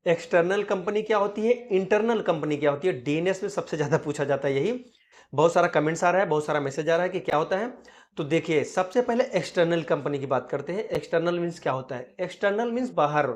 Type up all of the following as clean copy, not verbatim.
External company क्या होती है, इंटरनल कंपनी क्या होती है, डीएनएस में सबसे ज़्यादा पूछा जाता है यही। बहुत सारा कमेंट्स आ रहा है, बहुत सारा मैसेज आ रहा है कि क्या होता है। तो देखिए, सबसे पहले एक्सटर्नल कंपनी की बात करते हैं। एक्सटर्नल मीन्स क्या होता है? एक्सटर्नल मीन्स बाहर,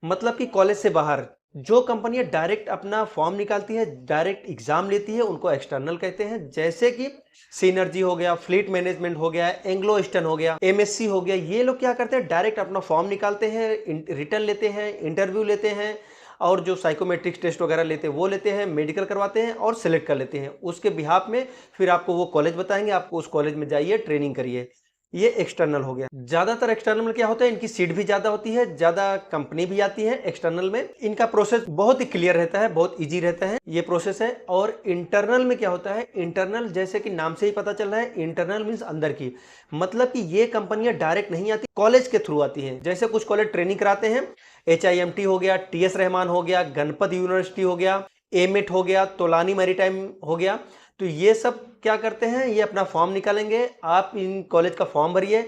मतलब कि कॉलेज से बाहर जो कंपनियां डायरेक्ट अपना फॉर्म निकालती है, डायरेक्ट एग्जाम लेती है, उनको एक्सटर्नल कहते हैं। जैसे कि सिनर्जी हो गया, फ्लीट मैनेजमेंट हो गया, एंग्लो ईस्टर्न हो गया, एमएससी हो गया, ये लोग क्या करते हैं, डायरेक्ट अपना फॉर्म निकालते हैं, रिटर्न लेते हैं, इंटरव्यू लेते हैं, और जो साइकोमेट्रिक्स टेस्ट वगैरह लेते हैं वो लेते हैं, मेडिकल करवाते हैं और सिलेक्ट कर लेते हैं। उसके बिहाफ में फिर आपको वो कॉलेज बताएंगे, आपको उस कॉलेज में जाइए, ट्रेनिंग करिए। ये एक्सटर्नल हो गया। ज्यादातर एक्सटर्नल में क्या होता है, इनकी सीट भी ज्यादा होती है, ज्यादा कंपनी भी आती है एक्सटर्नल में। इनका प्रोसेस बहुत ही क्लियर रहता है, बहुत इजी रहता है ये प्रोसेस है। और इंटरनल में क्या होता है, इंटरनल जैसे कि नाम से ही पता चल रहा है, इंटरनल मीन्स अंदर की, मतलब कि ये कंपनियां डायरेक्ट नहीं आती, कॉलेज के थ्रू आती हैं। जैसे कुछ कॉलेज ट्रेनिंग कराते हैं, HIMT हो गया, TS रहमान हो गया, गणपत यूनिवर्सिटी हो गया, एमिट हो गया, तोलानी मैरीटाइम हो गया। तो ये सब क्या करते हैं, ये अपना फॉर्म निकालेंगे, आप इन कॉलेज का फॉर्म भरिए।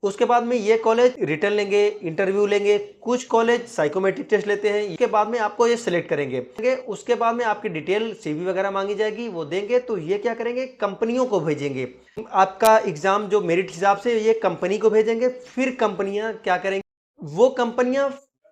उसके बाद में ये कॉलेज रिटर्न लेंगे, इंटरव्यू लेंगे, कुछ कॉलेज साइकोमेट्रिक टेस्ट लेते हैं, इसके बाद में आपको ये सिलेक्ट करेंगे। उसके बाद में आपकी डिटेल CV वगैरह मांगी जाएगी, वो देंगे तो ये क्या करेंगे, कंपनियों को भेजेंगे। आपका एग्जाम जो मेरिट हिसाब से ये कंपनी को भेजेंगे, फिर कंपनियां क्या करेंगी, वो कंपनियां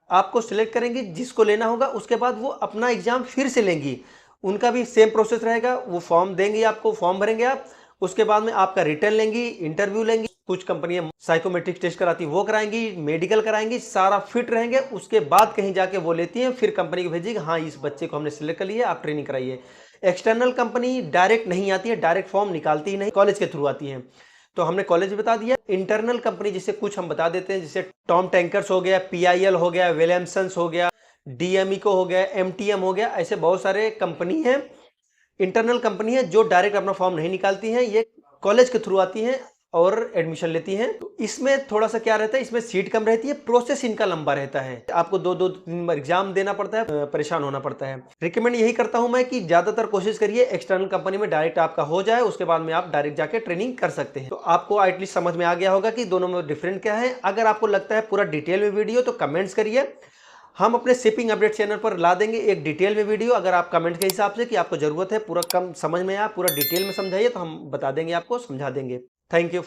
आपको सिलेक्ट करेंगी जिसको लेना होगा। उसके बाद वो अपना एग्जाम फिर से लेंगी, उनका भी सेम प्रोसेस रहेगा। वो फॉर्म देंगे आपको, फॉर्म भरेंगे आप, उसके बाद में आपका रिटर्न लेंगी, इंटरव्यू लेंगी। कुछ कंपनियां साइकोमेट्रिक टेस्ट कराती वो कराएंगी, मेडिकल कराएंगी, सारा फिट रहेंगे। उसके बाद कहीं जाके वो लेती हैं, फिर कंपनी को भेजेगी, हाँ इस बच्चे को हमने सिलेक्ट कर लिया, आप ट्रेनिंग कराइए। एक्सटर्नल कंपनी डायरेक्ट नहीं आती है, डायरेक्ट फॉर्म निकालती ही नहीं, कॉलेज के थ्रू आती है। तो हमने कॉलेज बता दिया। इंटरनल कंपनी जिसे कुछ हम बता देते हैं, जैसे टॉम टैंकर्स हो गया, PIL हो गया, विलियमसन्स हो गया, DMECO हो गया, MTM हो गया, ऐसे बहुत सारे कंपनी हैं, इंटरनल कंपनी है जो डायरेक्ट अपना फॉर्म नहीं निकालती हैं, ये कॉलेज के थ्रू आती हैं और एडमिशन लेती हैं। तो इसमें थोड़ा सा क्या रहता है, इसमें सीट कम रहती है, प्रोसेस इनका लंबा रहता है, आपको 2-2 एग्जाम देना पड़ता है, परेशान होना पड़ता है। रिकमेंड यही करता हूं मैं कि ज्यादातर कोशिश करिए एक्सटर्नल कंपनी में डायरेक्ट आपका हो जाए, उसके बाद में आप डायरेक्ट जाके ट्रेनिंग कर सकते हैं। तो आपको एटलीस्ट समझ में आ गया होगा कि दोनों में डिफरेंट क्या है। अगर आपको लगता है पूरा डिटेल में वीडियो, तो कमेंट्स करिए, हम अपने शिपिंग अपडेट चैनल पर ला देंगे एक डिटेल में वीडियो। अगर आप कमेंट के हिसाब से कि आपको जरूरत है पूरा कम समझ में आया, पूरा डिटेल में समझाइए, तो हम बता देंगे, आपको समझा देंगे। Thank you.